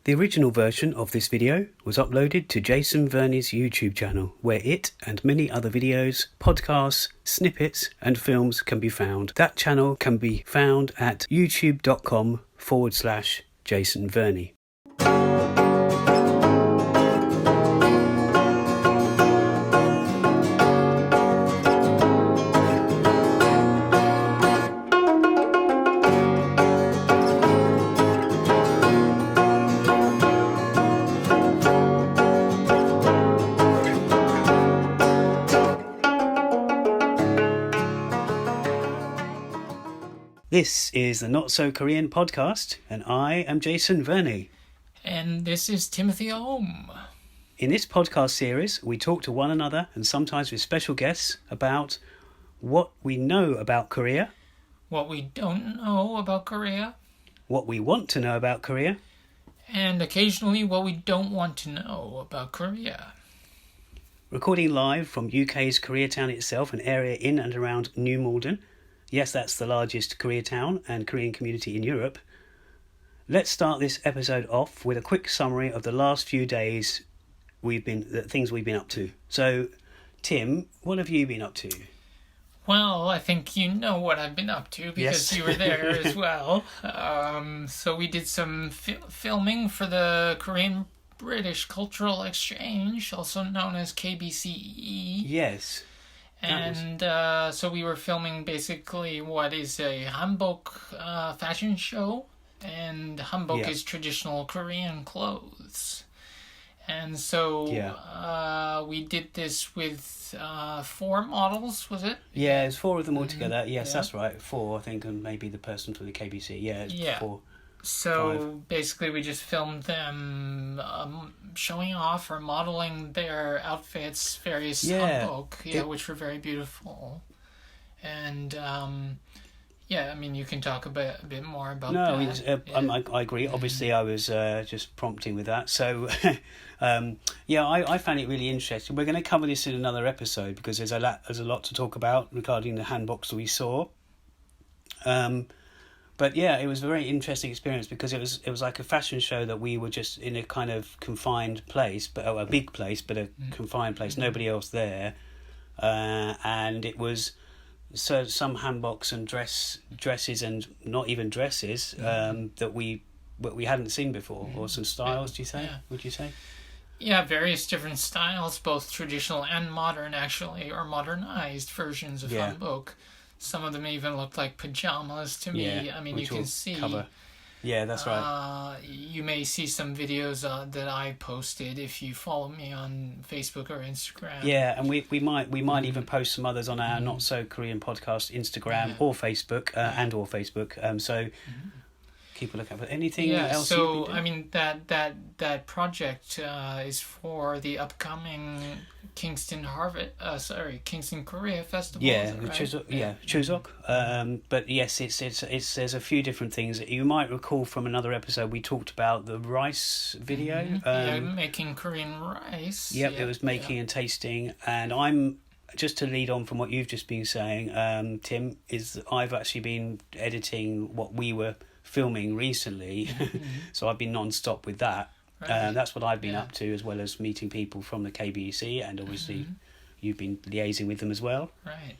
The original version of this video was uploaded to Jason Verney's YouTube channel, where it and many other videos, podcasts, snippets and films can be found. That channel can be found at youtube.com/Jason Verney. This is the Not So Korean podcast, and I am Jason Verney. And this is Timothy Ohm. In this podcast series, we talk to one another, and sometimes with special guests, about what we know about Korea, what we don't know about Korea, what we want to know about Korea, and occasionally what we don't want to know about Korea. Recording live from UK's Koreatown itself, an area in and around New Malden. Yes, that's the largest Koreatown and Korean community in Europe. Let's start this episode off with a quick summary of the last few days the things we've been up to. So, Tim, what have you been up to? Well, I think you know what I've been up to because you were there as well. So we did some filming for the Korean British Cultural Exchange, also known as KBCE. Yes. And so we were filming basically what is a hanbok fashion show, and hanbok is traditional Korean clothes. And so we did this with 4 models, was it? Yeah, it's 4 of them all together. Yes, that's right. 4, I think, and maybe the person from the KBC. Yeah, it's 4. So 5. basically we just filmed them showing off or modeling their outfits, various hanbok, which were very beautiful. And I mean, you can talk a bit more about that. I agree. Obviously, I was just prompting with that. So, I found it really interesting. We're going to cover this in another episode because there's a lot to talk about regarding the hanboks that we saw. But yeah, it was a very interesting experience because it was like a fashion show that we were just in a kind of confined place, but a big place, but a confined place, nobody else there, and it was some hanboks and dresses and not even dresses that we hadn't seen before, or some styles. Do you say? Yeah. Would you say? Yeah, various different styles, both traditional and modern, actually, or modernized versions of hanbok. Some of them even looked like pajamas to me. I mean, you can see. Cover. Yeah, that's right. You may see some videos that I posted if you follow me on Facebook or Instagram. Yeah, and we might even post some others on our Not So Korean podcast Instagram or Facebook or Facebook. So keep a lookout for anything else. So I mean that project is for the upcoming Kingston Korea Festival. Chuseok. But yes, it's there's a few different things. You might recall from another episode we talked about the rice video. Making Korean rice. Yep, it was making and tasting, and I'm just to lead on from what you've just been saying, Tim, is I've actually been editing what we were filming recently, so I've been non-stop with that. That's what I've been up to, as well as meeting people from the KBC, and obviously you've been liaising with them as well. Right.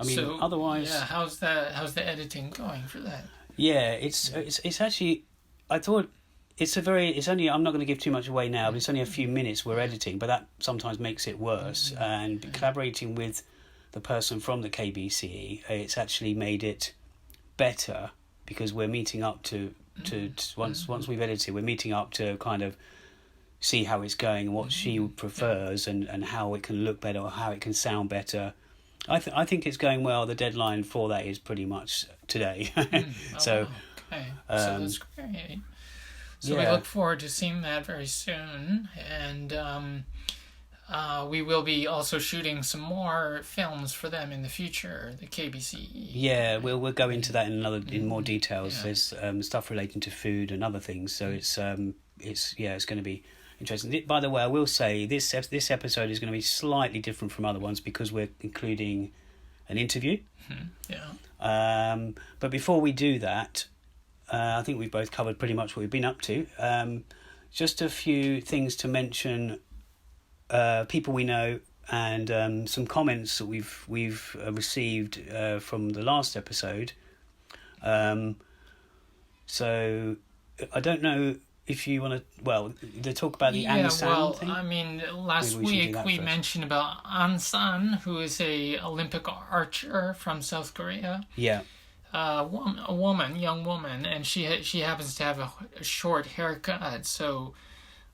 I mean, otherwise, how's the editing going for that? Yeah, it's actually, I thought it's only, I'm not going to give too much away now, but it's only a few minutes we're editing, but that sometimes makes it worse. And collaborating with the person from the KBC, it's actually made it better. Because we're meeting up to once we've edited, we're meeting up to kind of see how it's going and what she prefers and how it can look better or how it can sound better. I think it's going well. The deadline for that is pretty much today. So that's great. So we look forward to seeing that very soon, and we will be also shooting some more films for them in the future, the KBCE. Yeah, we'll go into that in more details. Yeah. There's stuff relating to food and other things, so it's going to be interesting. By the way, I will say this episode is going to be slightly different from other ones because we're including an interview. But before we do that, I think we've both covered pretty much what we've been up to. just a few things to mention. People we know, and some comments that we've received from the last episode. So I don't know if you want to. Well, they talk about the Ansan thing. I mean, last week we mentioned about Ansan, who is a Olympic archer from South Korea. Yeah. A young woman, and she happens to have a short haircut, so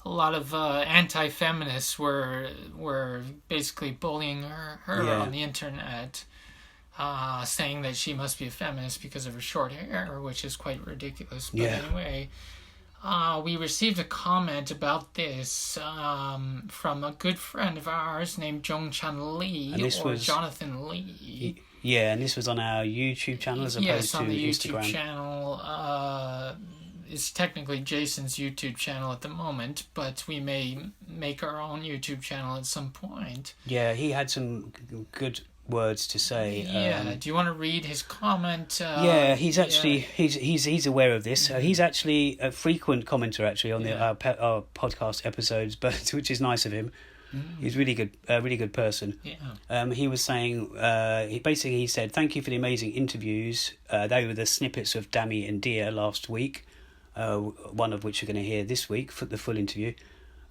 a lot of anti-feminists were basically bullying her on the internet, saying that she must be a feminist because of her short hair, which is quite ridiculous. But anyway, we received a comment about this from a good friend of ours named Jongchan Lee, Jonathan Lee. Yeah, and this was on our YouTube channel as opposed to Instagram. Yes, on the YouTube channel. It's technically Jason's YouTube channel at the moment, but we may make our own YouTube channel at some point. Yeah, he had some good words to say. Yeah, do you want to read his comment? He's actually he's aware of this. He's actually a frequent commenter actually on our podcast episodes, but which is nice of him. He's really good, really good person. Yeah. He was saying, he said, "Thank you for the amazing interviews. They were the snippets of Dami and Dia last week, one of which you're going to hear this week for the full interview."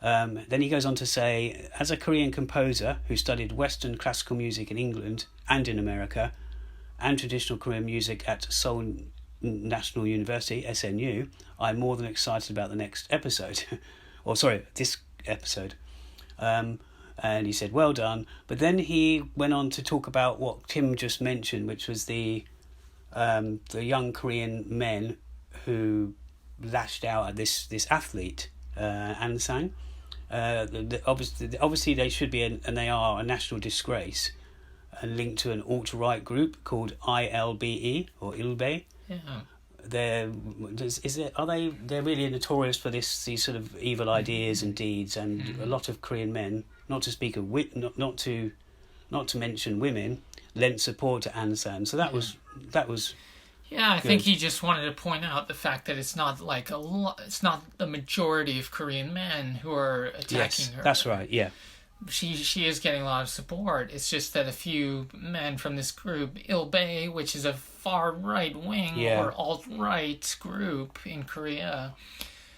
Then he goes on to say, "As a Korean composer who studied Western classical music in England and in America, and traditional Korean music at Seoul National University (SNU), I'm more than excited about the next episode, this episode." And he said, "Well done." But then he went on to talk about what Tim just mentioned, which was the young Korean men who lashed out at this athlete, Ansang. Obviously they should be, and they are, a national disgrace, and linked to an alt-right group called ILBE or ILBE. Yeah. They're really notorious for these sort of evil ideas and deeds, and a lot of Korean men, not to speak of not to mention women, lent support to Aung San. So that was Yeah, I think he just wanted to point out the fact that it's not like it's not the majority of Korean men who are attacking her. That's right. Yeah. She is getting a lot of support. It's just that a few men from this group, Ilbae, which is a far right wing or alt right group in Korea,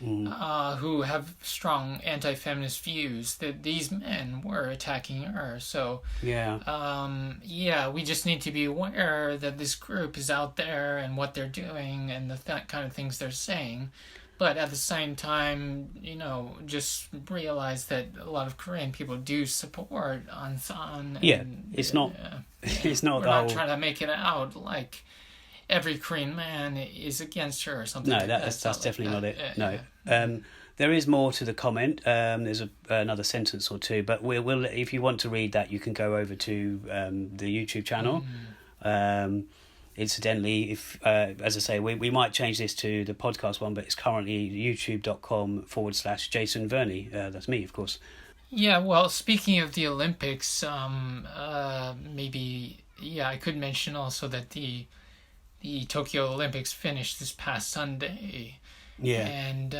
who have strong anti-feminist views, that these men were attacking her. So we just need to be aware that this group is out there and what they're doing and the kind of things they're saying. But at the same time, just realize that a lot of Korean people do support Aung San. It's not. It's not. We're not trying to make it out like every Korean man is against her or something. No, that's definitely not it. No. There is more to the comment. There's another sentence or two, but we'll if you want to read that, you can go over to the YouTube channel. Incidentally, if as I say, we might change this to the podcast one, but it's currently youtube.com/Jason Verney. That's me, of course. Yeah, well, speaking of the Olympics, maybe I could mention also that the Tokyo Olympics finished this past Sunday. Yeah. And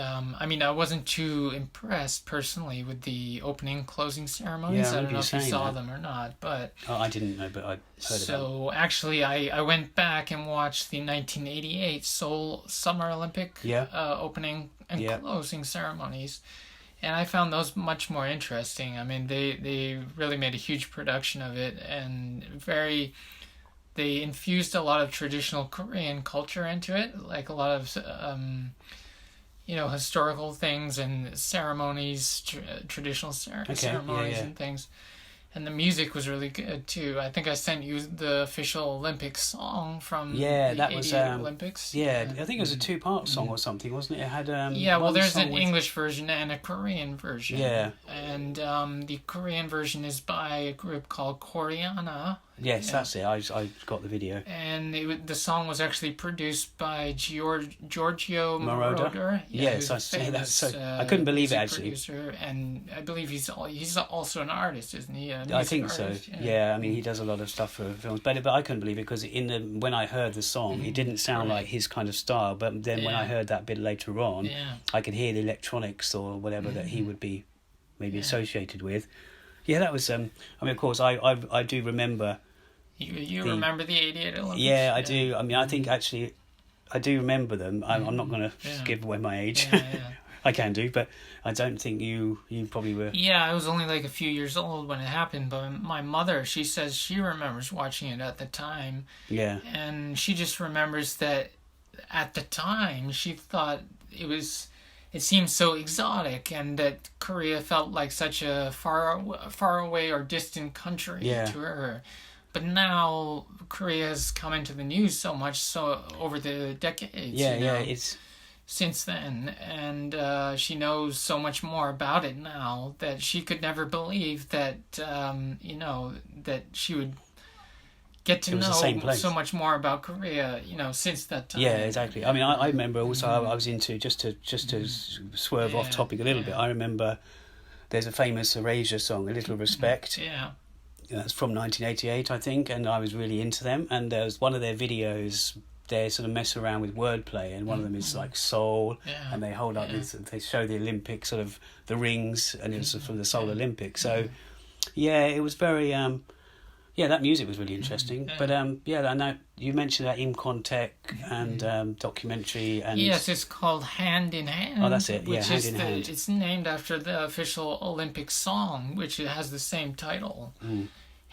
I wasn't too impressed personally with the opening and closing ceremonies. I don't know if you saw them or not, but I didn't know, but I heard about it. So actually, I went back and watched the 1988 Seoul Summer Olympic opening and closing ceremonies, and I found those much more interesting. I mean, they really made a huge production of it, and they infused a lot of traditional Korean culture into it, like a lot of historical things and ceremonies, traditional ceremonies and things. And the music was really good too. I think I sent you the official Olympic song from the 88 Olympics. Yeah, I think it was a 2-part song or something, wasn't it? It had there's an English version and a Korean version. Yeah. And the Korean version is by a group called Koreana, Yes, Yeah. that's it. I got the video. And the song was actually produced by Giorgio Moroder? Moroder. Yes, who's a I see that. famous, I couldn't believe it, music actually. Producer, and I believe he's also an artist, isn't he? A I music think so. artist? Yeah, I mean, he does a lot of stuff for films, but I couldn't believe it because when I heard the song, it didn't sound Right. like his kind of style. But then when I Yeah. heard that bit later on, Yeah. I could hear the electronics or whatever that he would be maybe Yeah. associated with. Yeah, that was. I mean, of course, I do remember. You remember the 88 Olympics? Yeah, I do. I mean, I think actually, I do remember them. I'm not going to Yeah. give away my age. Yeah. I can do, but I don't think you probably were. Yeah, I was only like a few years old when it happened, but my mother, she says she remembers watching it at the time, Yeah. and she just remembers that at the time she thought it seemed so exotic, and that Korea felt like such a far away or distant country Yeah. to her. But now Korea has come into the news so much over the decades. Yeah, you know, it's. since then, and she knows so much more about it now that she could never believe that that she would get to It was the know same place. so much more about Korea, since that time. Yeah, exactly. I mean, I remember also I was into just to swerve off Yeah, topic a little bit. yeah. I remember there's a famous Erasure song, "A Little Respect." Yeah. That's from 1988, I think, and I was really into them. And there was one of their videos. They sort of mess around with wordplay, and one of them is like Seoul, Yeah. and they hold up this. They show the Olympic sort of the rings, and it's from the Seoul Olympics. So, yeah, it was very. That music was really interesting. Yeah. But I know you mentioned that Imcontech and documentary and. Yes, it's called Hand in Hand. Oh, that's it. Yeah, which Hand is in Hand. It's named after the official Olympic song, which has the same title.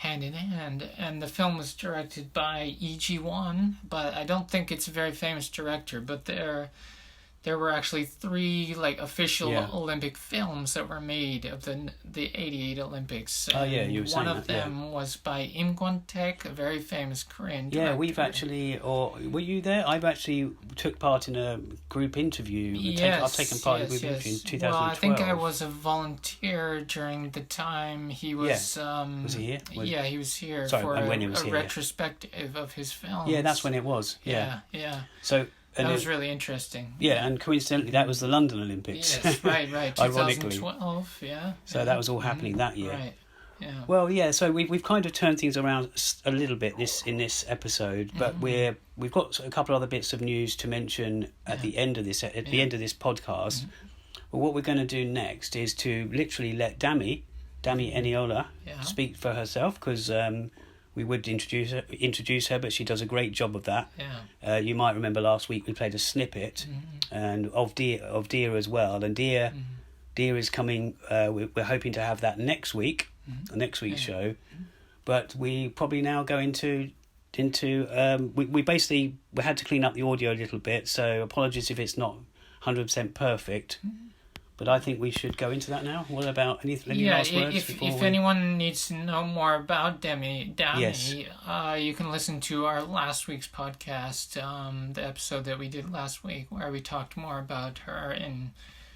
Hand in Hand, and the film was directed by E.G. but I don't think it's a very famous director, but there were actually 3 like official Olympic films that were made of the 88 Olympics. Oh, yeah, you were saying one of that, yeah. them was by Im Kwon-taek, a very famous Korean director. Yeah, we've actually, or were you there? I've actually took part in a group interview. Yes, I've taken part in a group interview in 2012. Well, I think I was a volunteer during the time he was. Was he here? Yeah, he was here Sorry, for and when he was a here, yeah. retrospective of his films. Yeah, that's when it was. Yeah. Yeah. So. And That was really interesting. Yeah, and coincidentally, that was the London Olympics. Yes, right. Ironically. 2012, yeah. So that was all happening that year. Right, yeah. Well, yeah. So we've kind of turned things around a little bit in this episode, but we've got a couple other bits of news to mention at the end of this end of this podcast. Well, what we're going to do next is to literally let Dami Eniola speak for herself, because we would introduce her, but she does a great job of that. Yeah. You might remember last week we played a snippet and of Dear as well, and Dear is coming. We're hoping to have that next week, the next week's show. But we probably now go into we basically had to clean up the audio a little bit, so apologies if it's not 100% perfect. But I think we should go into that now. What about any last words? If anyone needs to know more about Dami, Yes. you can listen to our last week's podcast, the episode that we did last week, where we talked more about her, and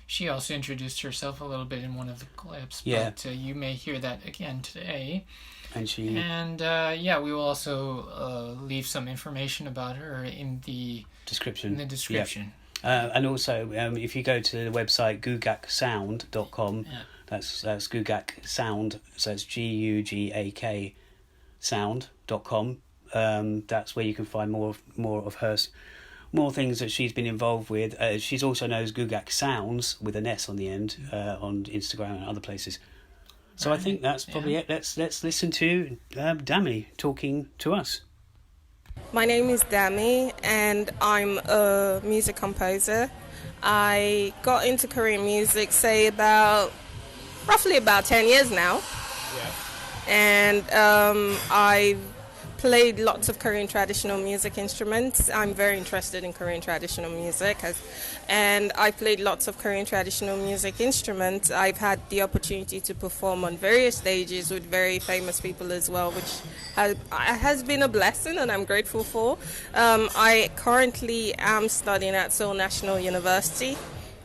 she also introduced herself a little bit in one of the clips. Yeah. But you may hear that again today. And we will also leave some information about her in the description. description. And also, if you go to the website gugaksound.com, that's Gugak Sound, so it's GUGAK sound.com. That's where you can find more of her, more things that she's been involved with. She's also known as Gugak Sounds with an S on the end on Instagram and other places. So I think that's probably it. Let's listen to Dami talking to us. My name is Dami, and I'm a music composer. I got into Korean music, roughly about 10 years now. Yeah. And I played lots of Korean traditional music instruments. I'm very interested in Korean traditional music, and I played lots of Korean traditional music instruments. I've had the opportunity to perform on various stages with very famous people as well, which has been a blessing, and I'm grateful for. I currently am studying at Seoul National University,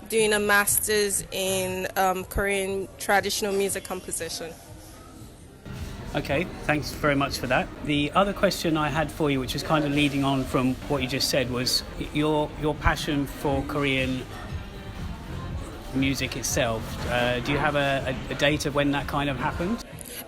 doing a master's in Korean traditional music composition. Okay, thanks very much for that. The other question I had for you, which is kind of leading on from what you just said, was your passion for Korean music itself. Do you have a date of when that kind of happened?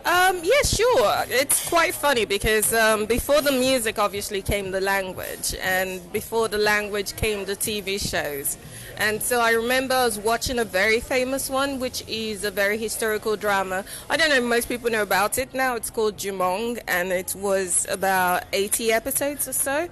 Yeah, sure. It's quite funny because before the music obviously came the language, and before the language came the TV shows. And so I remember I was watching a very famous one, which is a very historical drama. I don't know if most people know about it now. It's called Jumong, and it was about 80 episodes or so.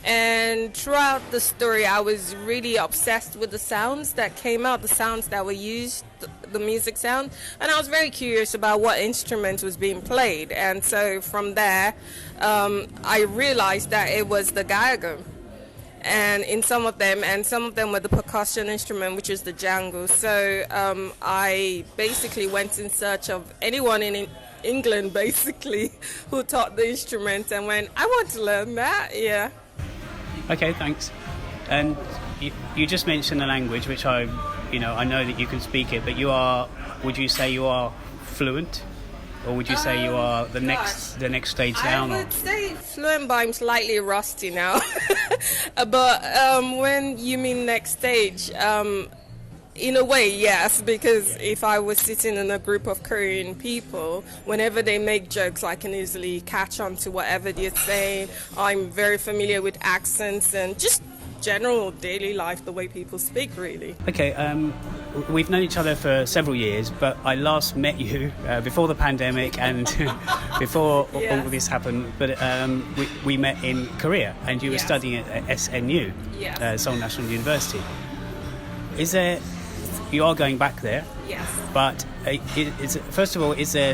And throughout the story, I was really obsessed with the sounds that came out, the sounds that were used, the music sound. And I was very curious about what instrument was being played. And so from there, I realized that it was the gayageum. And in some of them were the percussion instrument, which is the jangle. So I basically went in search of anyone in England, basically, who taught the instrument, and went, I want to learn that, yeah. Okay, thanks. And you just mentioned the language, which I know that you can speak it, but would you say you are fluent? Or would you say you are the next stage down? I would say fluent, but I'm slightly rusty now. But when you mean next stage, in a way, yes, because if I was sitting in a group of Korean people, whenever they make jokes, I can easily catch on to whatever they're saying. I'm very familiar with accents and just general daily life, the way people speak, really. Okay, we've known each other for several years, but I last met you before the pandemic and before all this happened. But we met in Korea, and you were studying at SNU, Seoul National University. You are going back there? Yes. But first of all, is there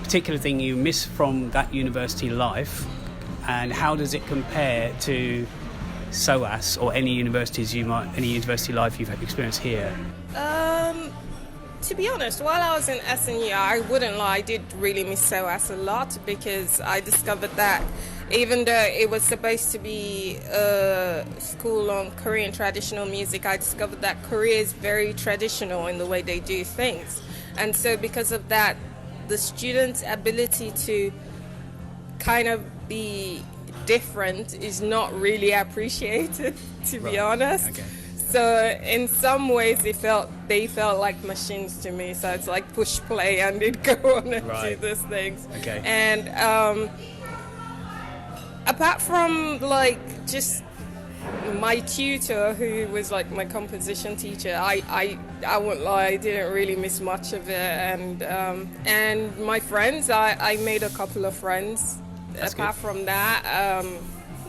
particular thing you miss from that university life, and how does it compare to SOAS or any university life you've experienced here? To be honest, while I was in SNU, I wouldn't lie, I did really miss SOAS a lot, because I discovered that even though it was supposed to be a school on Korean traditional music, I discovered that Korea is very traditional in the way they do things. And so because of that, the students' ability to kind of be different is not really appreciated, to be honest. Okay. So in some ways they felt like machines to me. So it's like push play and they'd go on and do these things. Okay. And apart from like just my tutor, who was like my composition teacher, I won't lie, I didn't really miss much of it. And my friends, I made a couple of friends. That's apart good. From that,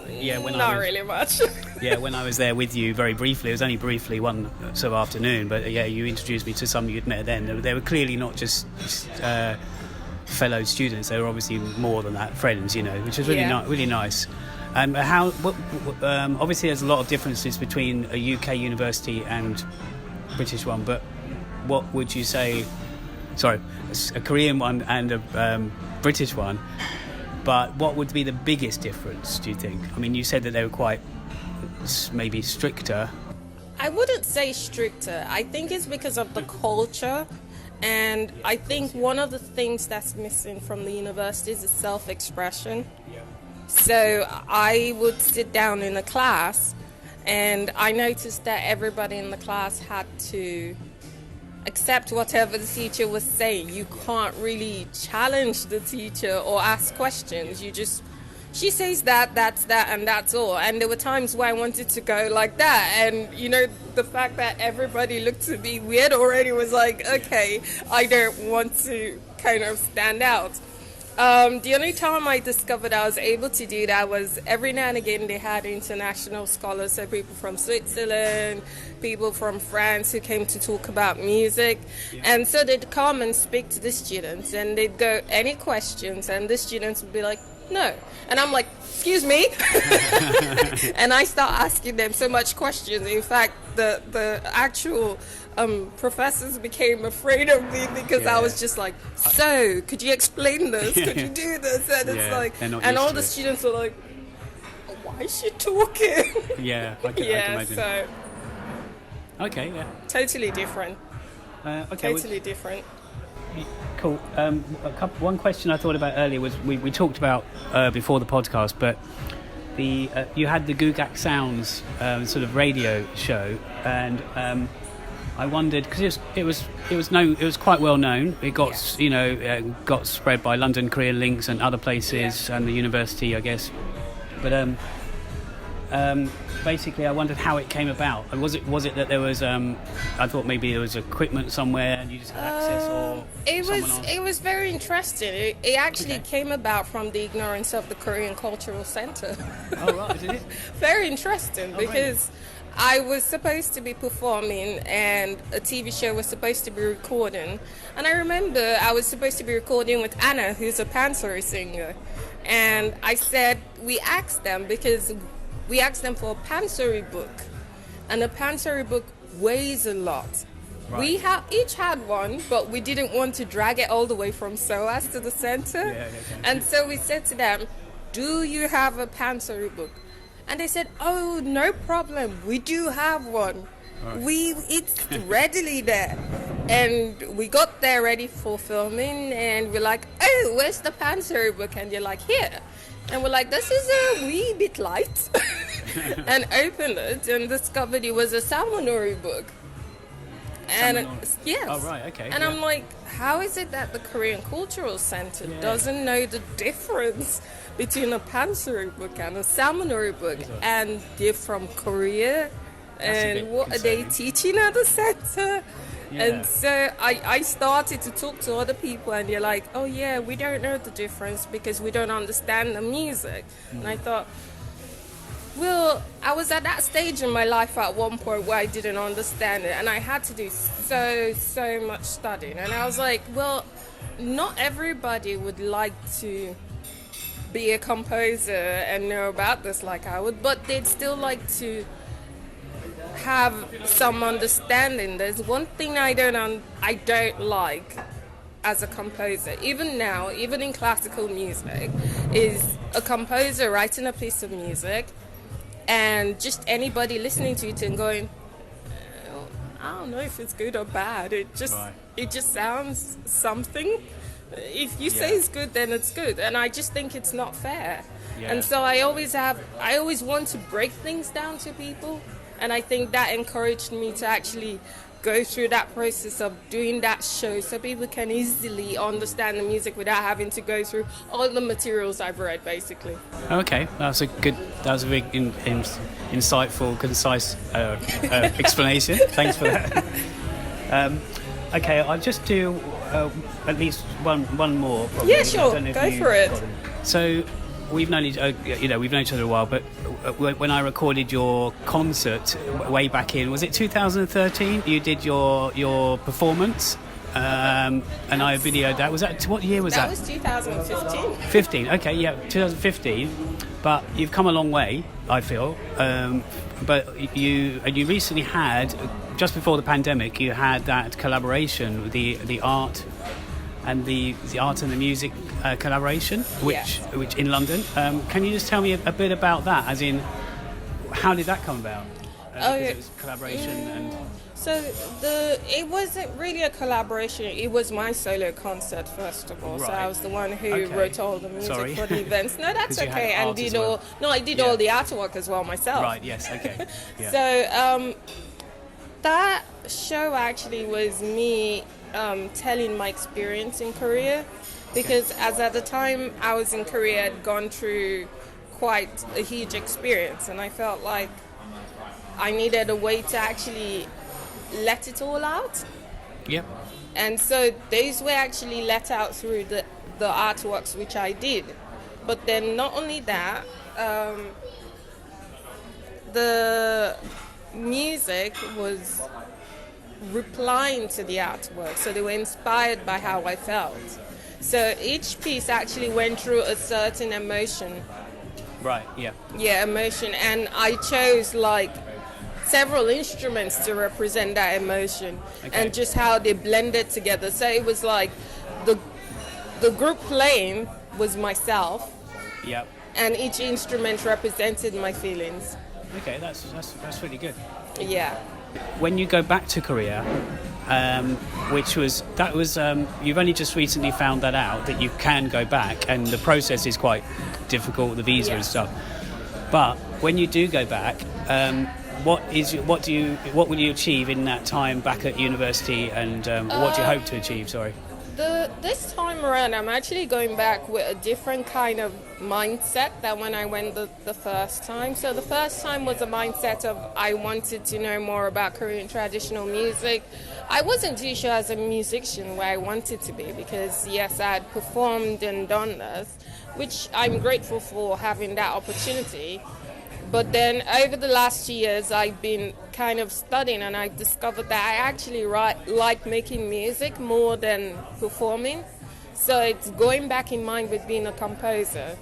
not really much. Yeah, when I was there with you very briefly, it was only briefly one sort of afternoon, but yeah, you introduced me to some you'd met then. They were clearly not just fellow students; they were obviously more than that, friends, which is really really nice. Obviously, there's a lot of differences between a UK university and British one, but what would you say? Sorry, a Korean one and a British one. But what would be the biggest difference, do you think? I mean, you said that they were quite maybe stricter. I wouldn't say stricter. I think it's because of the culture. And I think one of the things that's missing from the universities is self-expression. So I would sit down in a class, and I noticed that everybody in the class had to accept whatever the teacher was saying. You can't really challenge the teacher or ask questions. She says that's that, and that's all. And there were times where I wanted to go like that, and the fact that everybody looked at me weird already was like, okay, I don't want to kind of stand out. The only time I discovered I was able to do that was every now and again they had international scholars, so people from Switzerland, people from France who came to talk about music. And so they'd come and speak to the students, and they'd go, any questions? And the students would be like, no. And I'm like, excuse me? And I start asking them so much questions. In fact, the actual professors became afraid of me because I was just like, so could you explain this? Could you do this? And it's like, and all the students are like, why is she talking? Yeah, I can imagine. So okay, totally different. Okay, totally different. Cool. One question I thought about earlier was we talked about before the podcast, but you had the Gugak Sounds sort of radio show, and I wondered because it was quite well known. It got got spread by London Korean Links and other places and the university, I guess. But basically, I wondered how it came about. And was it that there was? I thought maybe there was equipment somewhere and you just had access, or it was very interesting. It actually came about from the ignorance of the Korean Cultural Center. Oh right, did it? Very interesting because I was supposed to be performing and a TV show was supposed to be recording. And I remember I was supposed to be recording with Anna, who's a pansori singer. And we asked them for a pansori book. And a pansori book weighs a lot. Right. We each had one, but we didn't want to drag it all the way from SOAS to the center. And so we said to them, do you have a pansori book? And they said, oh, no problem. We do have one. Right. It's readily there. And we got there ready for filming, and we're like, oh, where's the pansori book? And you're like, here. And we're like, this is a wee bit light. And opened it and discovered it was a Salmonori book. And yes. Oh, right, okay. And I'm like, how is it that the Korean Cultural Center doesn't know the difference between a pansori book and a Salmonori book? And they're from Korea. And what are they teaching at the center? Yeah. And so I started to talk to other people, and they're like, oh yeah, we don't know the difference because we don't understand the music. And I thought, well, I was at that stage in my life at one point where I didn't understand it, and I had to do so much studying. And I was like, well, not everybody would like to be a composer and know about this like I would, but they'd still like to have some understanding. There's one thing I don't like as a composer, even now, even in classical music, is a composer writing a piece of music and just anybody listening to it and going, I don't know if it's good or bad. It just sounds something. If you say it's good, then it's good, and I just think it's not fair. And so I always want to break things down to people. And I think that encouraged me to actually go through that process of doing that show so people can easily understand the music without having to go through all the materials I've read, basically. Okay, that was a very insightful, concise explanation. Thanks for that. Okay, I'll just do at least one more. Probably. Yeah, sure. Go for it. So we've known each other a while, but when I recorded your concert way back in, was it 2013? You did your performance, and I videoed that. Was that what year was that? That was 2015. 15. Okay, yeah, 2015. But you've come a long way, I feel. But you recently had, just before the pandemic, you had that collaboration with the art and the art and the music collaboration, which in London. Can you just tell me a bit about that? As in, how did that come about? It was collaboration and. So it wasn't really a collaboration. It was my solo concert, first of all. Right. So I was the one who wrote all the music for the events. No, that's okay. And did all. No, I did all the artwork as well myself. Right. Yes. Okay. Yeah. So that show actually was me telling my experience in Korea, because as at the time I was in Korea, I'd gone through quite a huge experience, and I felt like I needed a way to actually let it all out. Yep. And so those were actually let out through the artworks, which I did. But then not only that, the music was replying to the artwork, so they were inspired by how I felt. So each piece actually went through a certain emotion. Right, yeah. Yeah, emotion. And I chose several instruments to represent that emotion, and just how they blended together. So it was like the group playing was myself. Yep. And each instrument represented my feelings. Okay, that's really good. Yeah. When you go back to Korea, which was you've only just recently found that out, that you can go back, and the process is quite difficult, the visa and stuff. But when you do go back, what will you achieve in that time back at university, and what do you hope to achieve? Sorry. This time around, I'm actually going back with a different kind of mindset than when I went the first time. So the first time was a mindset of I wanted to know more about Korean traditional music. I wasn't too sure as a musician where I wanted to be, because yes, I had performed and done this, which I'm grateful for having that opportunity. But then over the last years, I've been kind of studying, and I discovered that I actually like making music more than performing. So it's going back in mind with being a composer.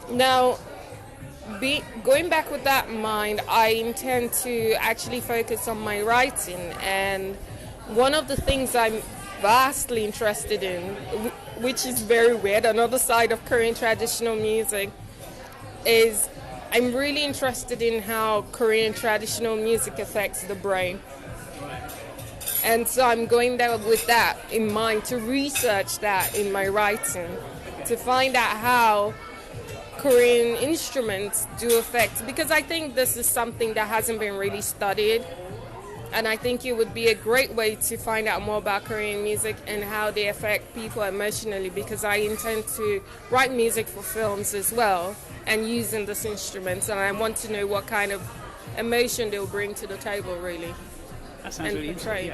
Now, going back with that in mind, I intend to actually focus on my writing. And one of the things I'm vastly interested in, which is very weird, another side of Korean traditional music, is I'm really interested in how Korean traditional music affects the brain. And so I'm going there with that in mind to research that in my writing, to find out how Korean instruments do affect, because I think this is something that hasn't been really studied. And I think it would be a great way to find out more about Korean music and how they affect people emotionally, because I intend to write music for films as well and using this instrument, and I want to know what kind of emotion they'll bring to the table, really. That sounds really interesting.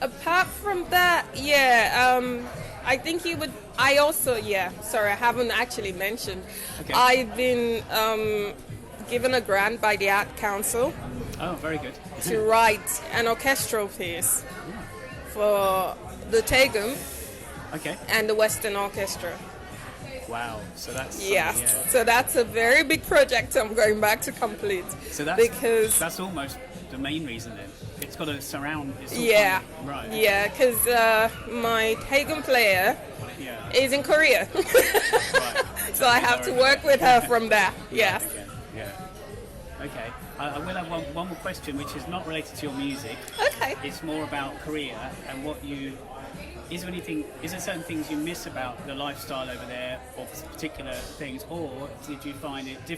Apart from that, I think he would. I haven't actually mentioned. Okay. I've been given a grant by the Art Council. Oh, very good. To write an orchestral piece for the Taegum and the Western Orchestra. Wow, so that's so that's a very big project I'm going back to complete. So that's almost the main reason then. It's got to surround. It's right. Yeah, because my Taegum player is in Korea, so I have to work with her from there. Yes. Okay. I will have one more question, which is not related to your music. Okay. It's more about Korea and what you. Is there certain things you miss about the lifestyle over there, or particular things, or did you find it the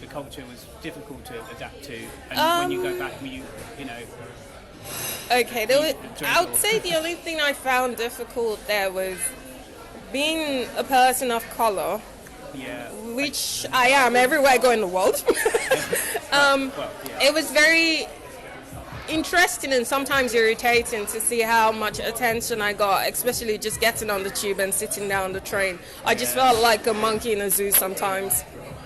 culture was difficult to adapt to, and when you go back, Okay, I would say the only thing I found difficult there was being a person of color, which I am everywhere I go in the world. It was very interesting and sometimes irritating to see how much attention I got, especially just getting on the tube and sitting down on the train. I just felt like a monkey in a zoo sometimes.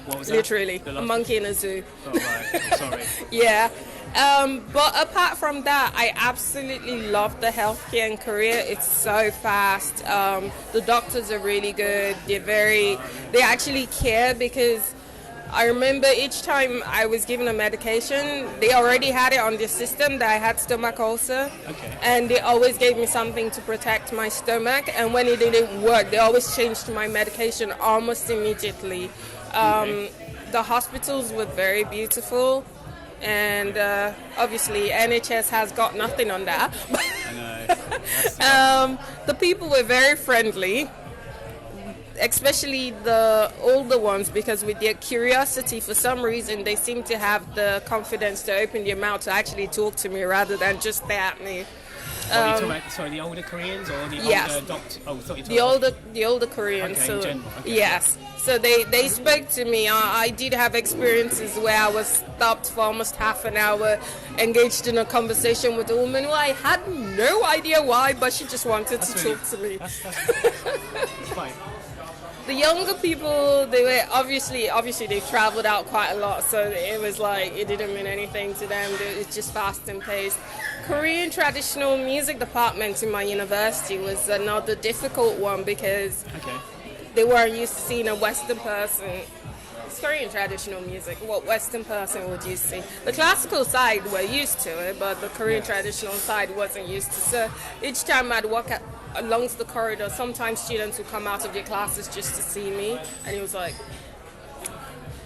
What was literally a monkey in a zoo. Oh, right. Sorry. Yeah. But apart from that, I absolutely love the healthcare in Korea. It's so fast. The doctors are really good. They actually care, because I remember each time I was given a medication, they already had it on the system that I had stomach ulcer. Okay. And they always gave me something to protect my stomach. And when it didn't work, they always changed my medication almost immediately. The hospitals were very beautiful. And obviously NHS has got nothing on that. I know. The people were very friendly, especially the older ones, because with their curiosity, for some reason, they seem to have the confidence to open their mouth to actually talk to me rather than just stare at me. What are you talking about? Sorry, the older Koreans or the older doctors? Oh, I thought you were talking the older Koreans. Okay, so in general. Okay. yes, so they spoke to me. I did have experiences where I was stopped for almost half an hour, engaged in a conversation with a woman who I had no idea why, but she just wanted to talk to me. That's fine. The younger people, they were obviously they traveled out quite a lot, so it was like it didn't mean anything to them. It's just fast and paced. Korean traditional music department in my university was another difficult one, because they weren't used to seeing a Western person. It's Korean traditional music. What Western person would you see? The classical side were used to it, but the Korean traditional side wasn't used to. So each time I'd walk along the corridor, sometimes students would come out of their classes just to see me, and it was like,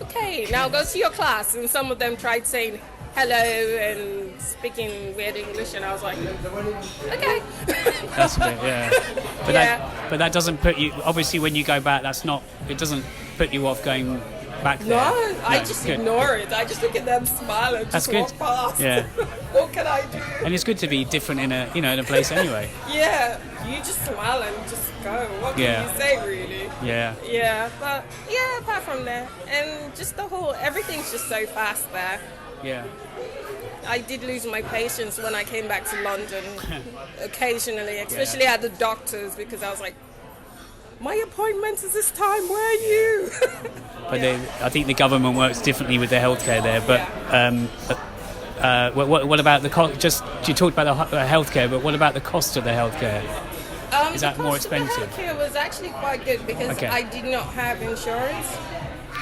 okay, now go to your class. And some of them tried saying hello and speak speaking weird English, and I was like, okay. That's a bit, yeah. But Yeah. that doesn't put you. Obviously, when you go back, it doesn't put you off going back there. No, I just good. ignore it. I just look at them, smile, and That's just good. walk past. Yeah. What can I do? And it's good to be different in a place anyway. Yeah, you just smile and just go. What can Yeah. you say, really? Yeah. Yeah, but yeah, apart from that, and just everything's just so fast there. Yeah. I did lose my patience when I came back to London, occasionally, especially at the doctor's, because I was like, my appointment is this time, where are you? But I think the government works differently with their healthcare there. But what about the cost? Just you talked about the healthcare, but what about the cost of the healthcare? Is that more expensive? The healthcare was actually quite good because Okay. I did not have insurance.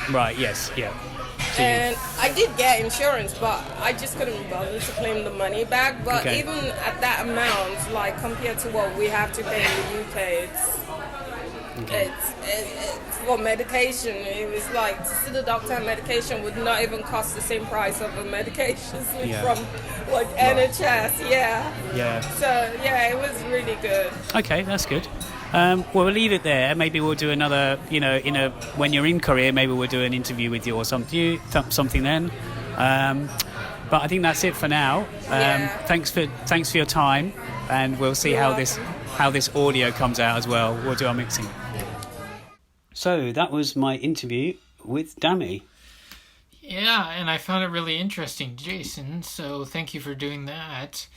Right. Yes. Yeah. So And I did get insurance, but I just couldn't bother to claim the money back. But Okay. even at that amount, like compared to what we have to pay in the UK, it's for medication. It was like to see the doctor and medication would not even cost the same price of a medication slip Yeah. from like NHS. Yeah. Yeah. So yeah, it was really good. Okay, that's good. Well, we'll leave it there. Maybe we'll do another. When you're in Korea, maybe we'll do an interview with you or something then. But I think that's it for now. Yeah. Thanks for your time, and we'll see how this audio comes out as well. We'll do our mixing. So that was my interview with Dami. Yeah, and I found it really interesting, Jason. So thank you for doing that.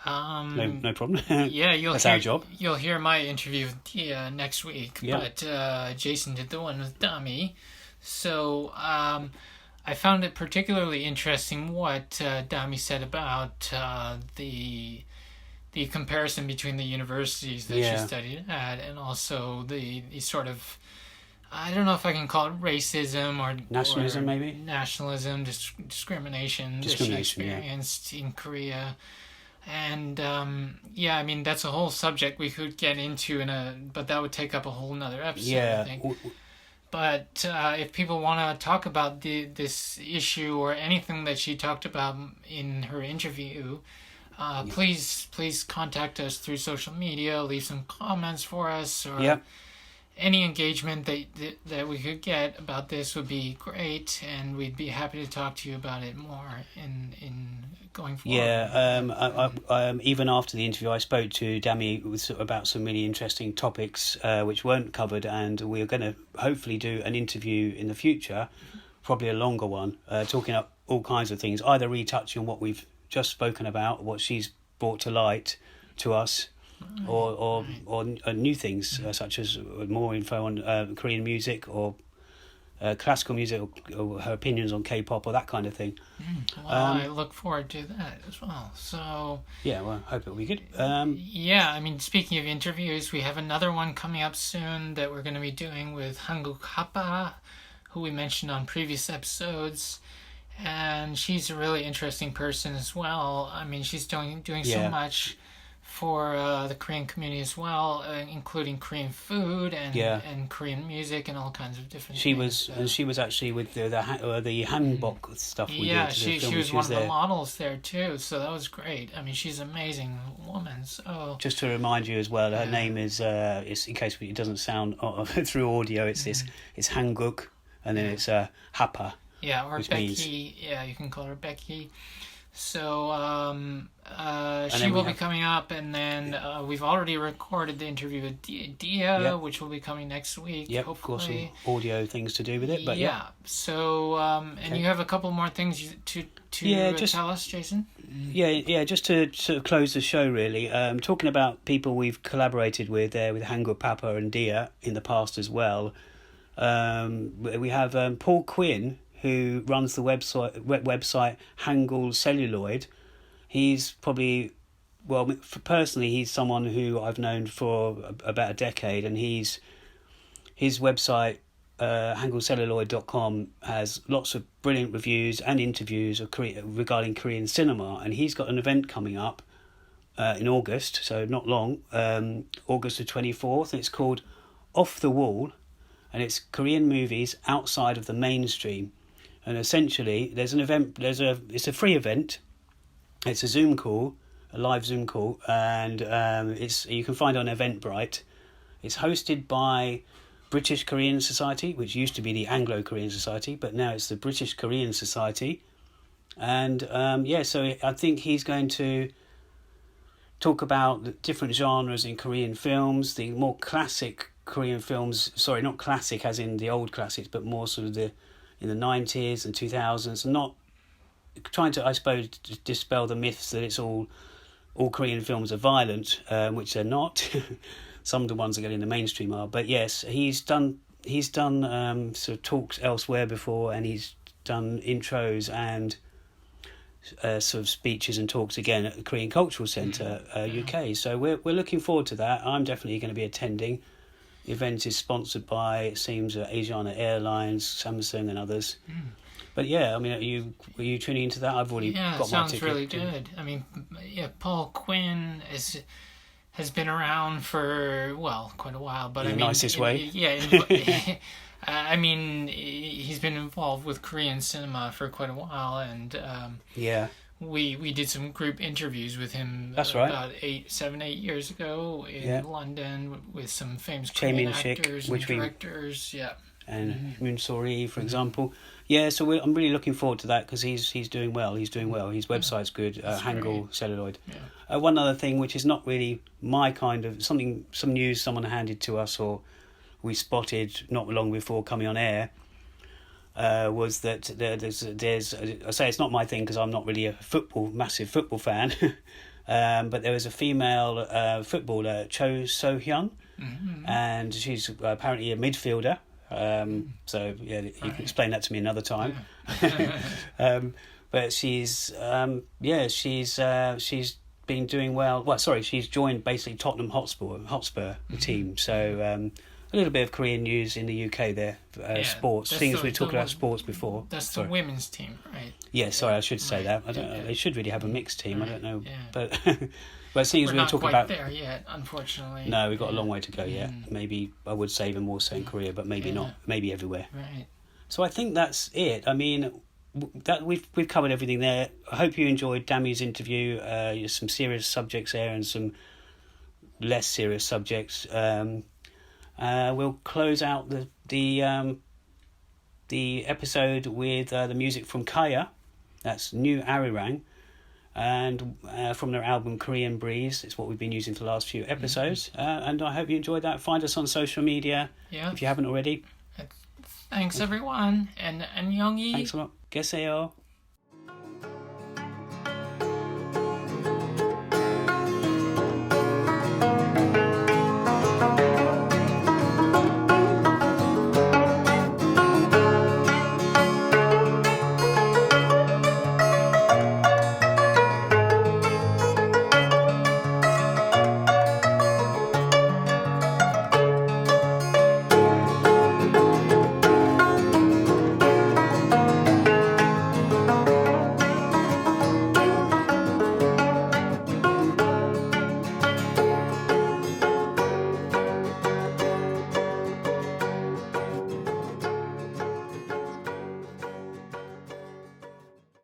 No problem. Yeah, That's our job. You'll hear my interview with Tia next week. Yeah. But Jason did the one with Dami. So I found it particularly interesting what Dami said about the comparison between the universities that she studied at, and also the sort of, I don't know if I can call it racism or Nationalism, maybe? Nationalism, discrimination that she Discrimination, yeah. experienced in Korea. And I mean, that's a whole subject we could get into but that would take up a whole nother episode, I think. But if people want to talk about this issue or anything that she talked about in her interview, please contact us through social media, leave some comments for us, or any engagement that we could get about this would be great, and we'd be happy to talk to you about it more in going forward. Yeah, even after the interview, I spoke to Dami about some really interesting topics which weren't covered, and we're going to hopefully do an interview in the future, probably a longer one, talking up all kinds of things, either retouching on what we've just spoken about, what she's brought to light to us, or new things such as more info on Korean music or classical music, or her opinions on K-pop or that kind of thing. Well, I look forward to that as well. So yeah, well, I hope it'll be good. Yeah, I mean, speaking of interviews, we have another one coming up soon that we're going to be doing with Hanguk Hapa, who we mentioned on previous episodes. And she's a really interesting person as well. I mean, she's doing so much for the Korean community as well, including Korean food and Korean music and all kinds of different things. She was actually with the hanbok stuff we did. She was one of the models there too, so that was great. I mean, she's an amazing woman. So just to remind you as well, her name is, it's, in case it doesn't sound through audio, it's Hanguk, and then it's Hapa. Yeah, or Becky. Yeah, you can call her Becky. So she will be coming up, and then we've already recorded the interview with Dia, which will be coming next week. Yep, of course, some audio things to do with it. But So and you have a couple more things to tell us, Jason? Yeah. Just to sort of close the show, really. Talking about people we've collaborated with Hangul Papa and Dia in the past as well. We have Paul Quinn, who runs the website Hangul Celluloid. He's probably, personally, he's someone who I've known for about a decade, and his website, hangulcelluloid.com, has lots of brilliant reviews and interviews regarding Korean cinema, and he's got an event coming up in August, so not long, August the 24th, and it's called Off the Wall, and it's Korean movies outside of the mainstream. And essentially, there's an event. It's a free event, It's a Zoom call, a live Zoom call, and you can find it on Eventbrite. It's hosted by British Korean Society, which used to be the Anglo-Korean Society, but now it's the British Korean Society. And so I think he's going to talk about the different genres in Korean films, the more classic Korean films, sorry, not classic as in the old classics, but more sort of in the 90s and 2000s, not trying to, I suppose, dispel the myths that it's all Korean films are violent, which they're not. Some of the ones that get in the mainstream are, but yes, he's done sort of talks elsewhere before, and he's done intros and sort of speeches and talks again at the Korean Cultural Centre, UK. So we're looking forward to that. I'm definitely going to be attending. The event is sponsored by, it seems, Asiana Airlines, Samsung, and others. But yeah, I mean, are you tuning into that? I've already got my ticket. Yeah, sounds really good. I mean, Paul Quinn has been around for, well, quite a while, but in the nicest way. Yeah. I mean, he's been involved with Korean cinema for quite a while, and we did some group interviews with him. That's right. About 7, 8 years ago in London with some famous Korean actors and directors. And Moon Sori, for example. Yeah, so I'm really looking forward to that because he's doing well. His website's good. Hangul Celluloid. Yeah. One other thing, which is not really my kind of some news someone handed to us or we spotted not long before coming on air, was that there's I say it's not my thing because I'm not really a massive football fan, but there was a female footballer, Cho So-hyun, and she's apparently a midfielder. So yeah, you can explain that to me another time. But she's been doing well. Well, sorry, she's joined basically Tottenham Hotspur team. So a little bit of Korean news in the UK there. Sports things we talked about sports before. That's the women's team, right? Yeah, sorry, I should say that. I don't know. They should really have a mixed team. Right. I don't know, but. But seeing as we were talking about, we're not quite there yet, unfortunately. No, we've got a long way to go yet. Maybe I would say even more so in Korea, but maybe not. Maybe everywhere. Right. So I think that's it. I mean, that we've covered everything there. I hope you enjoyed Dami's interview. There's some serious subjects there and some less serious subjects. We'll close out the episode with the music from Kaya. That's New Arirang. And from their album Korean Breeze. It's what we've been using for the last few episodes. And I hope you enjoyed that. Find us on social media if you haven't already. Thanks, everyone. And Youngie. Thanks a lot. Geseo.